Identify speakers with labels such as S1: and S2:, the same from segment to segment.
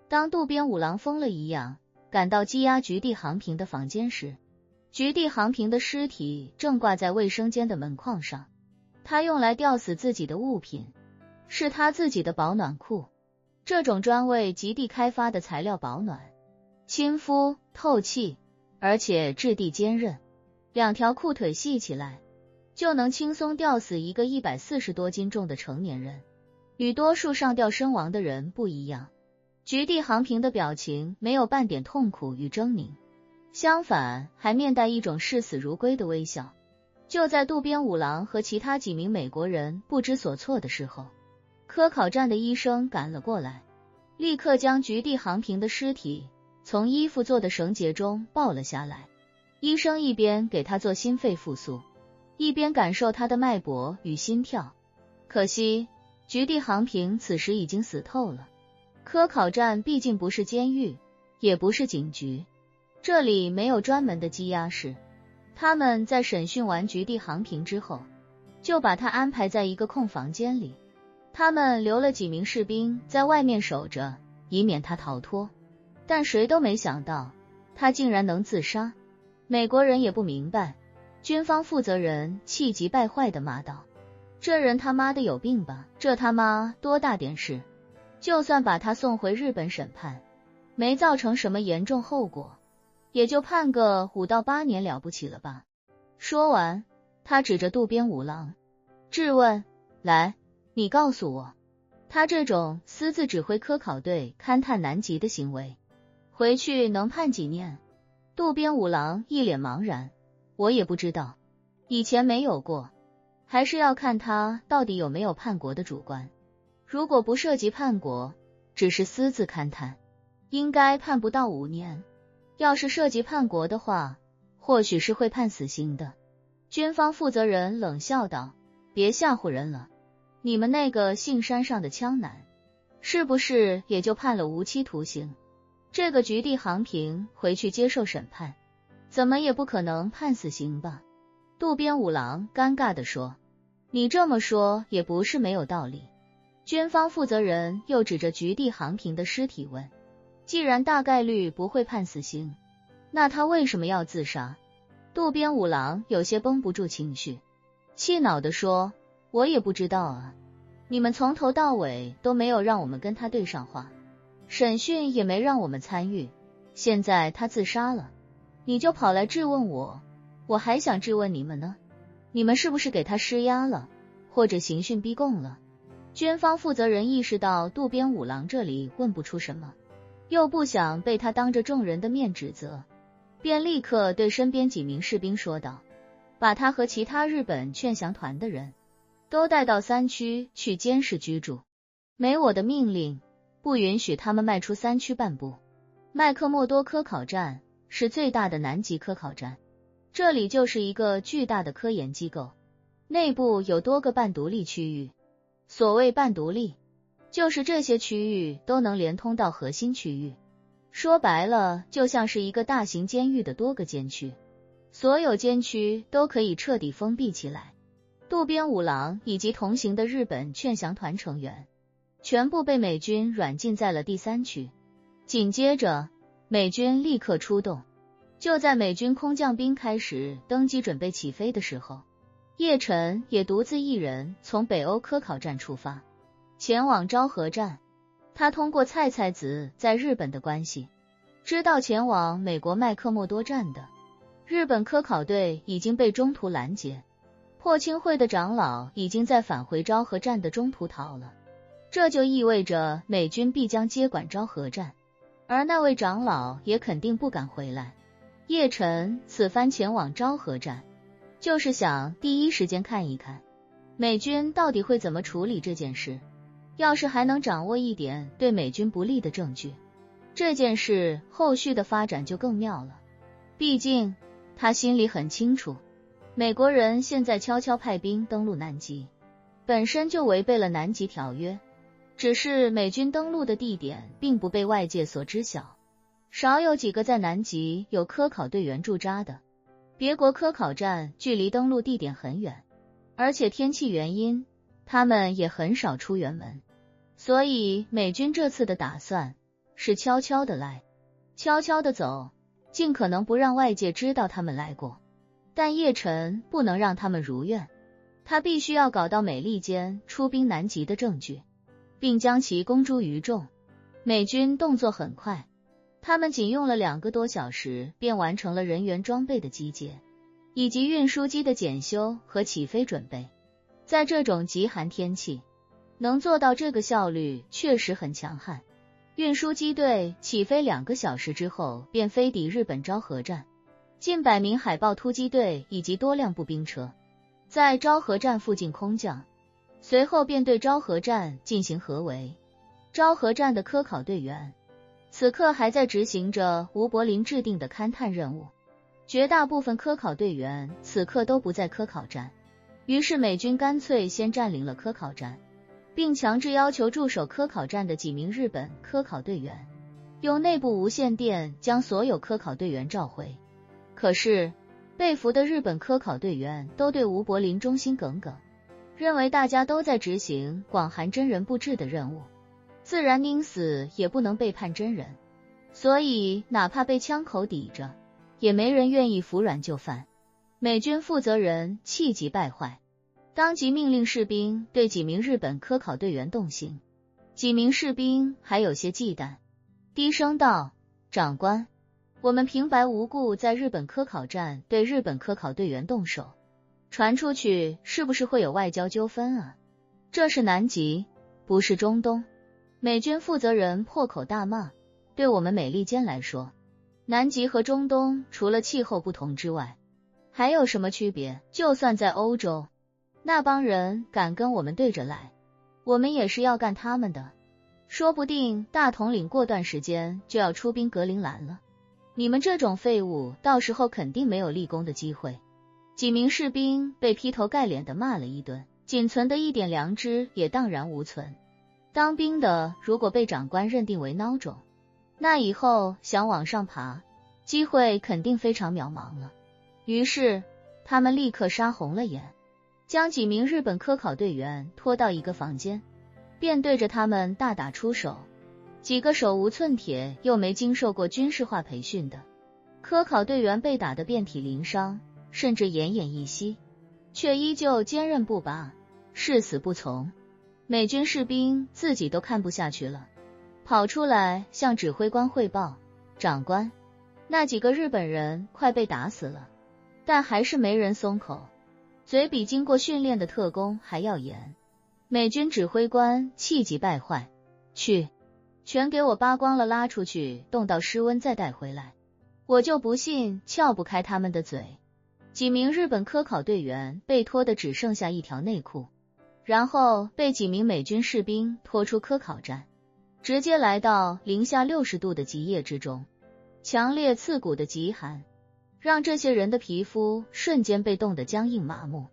S1: 当渡边五郎疯了一样赶到羁押菊地航平的房间时，菊地航平的尸体正挂在卫生间的门框上。他用来吊死自己的物品是他自己的保暖裤，这种专为极地开发的材料保暖、亲肤、透气，而且质地坚韧。2条裤腿系起来就能轻松吊死一个140多斤重的成年人。与多数上吊身亡的人不一样，菊地航平的表情没有半点痛苦与狰狞，相反还面带一种视死如归的微笑。就在渡边五郎和其他几名美国人不知所措的时候，科考站的医生赶了过来，立刻将菊地航平的尸体从衣服做的绳结中抱了下来。医生一边给他做心肺复苏，一边感受他的脉搏与心跳。可惜菊地航平此时已经死透了。科考站毕竟不是监狱，也不是警局，这里没有专门的羁押室。他们在审讯完菊地航平之后，就把他安排在一个空房间里。他们留了几名士兵在外面守着，以免他逃脱。但谁都没想到，他竟然能自杀。美国人也不明白，军方负责人气急败坏地骂道：“这人他妈的有病吧？这他妈多大点事，就算把他送回日本审判，没造成什么严重后果，也就判个5到8年了不起了吧？”说完，他指着渡边五郎质问：“来，你告诉我，他这种私自指挥科考队勘探南极的行为，回去能判几年？”渡边五郎一脸茫然：“我也不知道，以前没有过，还是要看他到底有没有叛国的主观。如果不涉及叛国，只是私自勘探，应该判不到5年。要是涉及叛国的话，或许是会判死刑的。”军方负责人冷笑道：“别吓唬人了，你们那个姓山上的枪男，是不是也就判了无期徒刑？这个菊地航平回去接受审判，怎么也不可能判死刑吧？”渡边五郎尴尬地说：“你这么说也不是没有道理。”军方负责人又指着菊地航平的尸体问：“既然大概率不会判死刑，那他为什么要自杀？”渡边五郎有些绷不住情绪，气恼地说：“我也不知道啊，你们从头到尾都没有让我们跟他对上话，审讯也没让我们参与，现在他自杀了，你就跑来质问我，我还想质问你们呢，你们是不是给他施压了，或者刑讯逼供了？”军方负责人意识到渡边五郎这里问不出什么，又不想被他当着众人的面指责，便立刻对身边几名士兵说道：“把他和其他日本劝降团的人都带到3区去监视居住，没我的命令，不允许他们迈出3区半步。”麦克默多科考站是最大的南极科考站，这里就是一个巨大的科研机构，内部有多个半独立区域。所谓半独立，就是这些区域都能连通到核心区域，说白了就像是一个大型监狱的多个监区，所有监区都可以彻底封闭起来。渡边五郎以及同行的日本劝降团成员全部被美军软禁在了第3区。紧接着，美军立刻出动。就在美军空降兵开始登机准备起飞的时候，叶晨也独自一人从北欧科考站出发，前往昭和站。他通过菜菜子在日本的关系，知道前往美国麦克默多站的日本科考队已经被中途拦截，破青会的长老已经在返回昭和站的中途逃了，这就意味着美军必将接管昭和站，而那位长老也肯定不敢回来。叶晨此番前往昭和站，就是想第一时间看一看美军到底会怎么处理这件事，要是还能掌握一点对美军不利的证据，这件事后续的发展就更妙了。毕竟他心里很清楚，美国人现在悄悄派兵登陆南极，本身就违背了南极条约，只是美军登陆的地点并不被外界所知晓，少有几个在南极有科考队员驻扎的。别国科考站距离登陆地点很远，而且天气原因，他们也很少出远门，所以美军这次的打算是悄悄的来，悄悄的走，尽可能不让外界知道他们来过。但叶晨不能让他们如愿，他必须要搞到美利坚出兵南极的证据，并将其公诸于众。美军动作很快，他们仅用了2个多小时便完成了人员装备的集结，以及运输机的检修和起飞准备。在这种极寒天气，能做到这个效率确实很强悍。运输机队起飞2个小时之后便飞抵日本昭和站，近100名海豹突击队以及多辆步兵车在昭和站附近空降，随后便对昭和站进行合围。昭和站的科考队员此刻还在执行着吴柏林制定的勘探任务，绝大部分科考队员此刻都不在科考站，于是美军干脆先占领了科考站，并强制要求驻守科考站的几名日本科考队员用内部无线电将所有科考队员召回。可是被俘的日本科考队员都对吴柏林忠心耿耿，认为大家都在执行广寒真人布置的任务，自然宁死也不能背叛真人，所以哪怕被枪口抵着，也没人愿意服软就范。美军负责人气急败坏，当即命令士兵对几名日本科考队员动刑。几名士兵还有些忌惮，低声道：“长官，我们平白无故在日本科考站对日本科考队员动手，传出去是不是会有外交纠纷啊？这是南极，不是中东。”美军负责人破口大骂，对我们美利坚来说，南极和中东除了气候不同之外，还有什么区别？就算在欧洲，那帮人敢跟我们对着来，我们也是要干他们的，说不定大统领过段时间就要出兵格陵兰了，你们这种废物到时候肯定没有立功的机会。几名士兵被劈头盖脸的骂了一顿，仅存的一点良知也荡然无存。当兵的如果被长官认定为孬种，那以后想往上爬，机会肯定非常渺茫了。于是他们立刻杀红了眼，将几名日本科考队员拖到一个房间，便对着他们大打出手。几个手无寸铁又没经受过军事化培训的科考队员被打得遍体鳞伤，甚至奄奄一息，却依旧坚韧不拔，誓死不从。美军士兵自己都看不下去了，跑出来向指挥官汇报：“长官，那几个日本人快被打死了。”但还是没人松口，嘴比经过训练的特工还要严。美军指挥官气急败坏：“去，全给我扒光了拉出去，冻到失温再带回来，我就不信撬不开他们的嘴。”几名日本科考队员被拖得只剩下一条内裤，然后被几名美军士兵拖出科考站，直接来到-60度的极夜之中。强烈刺骨的极寒让这些人的皮肤瞬间被冻得僵硬麻木，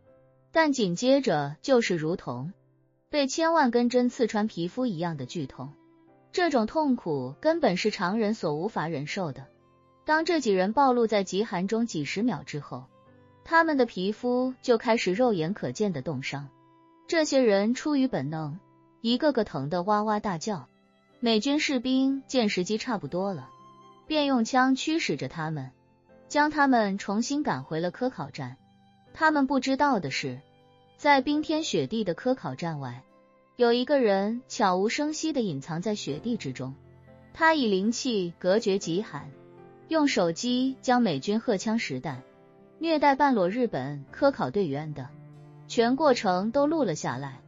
S1: 但紧接着就是如同被千万根针刺穿皮肤一样的剧痛。这种痛苦根本是常人所无法忍受的。当这几人暴露在极寒中几十秒之后，他们的皮肤就开始肉眼可见的冻伤。这些人出于本能，一个个疼得哇哇大叫。美军士兵见时机差不多了，便用枪驱使着他们，将他们重新赶回了科考站。他们不知道的是，在冰天雪地的科考站外，有一个人悄无声息地隐藏在雪地之中，他以灵气隔绝极寒，用手机将美军荷枪实弹虐待半裸日本科考队员的全过程都录了下来。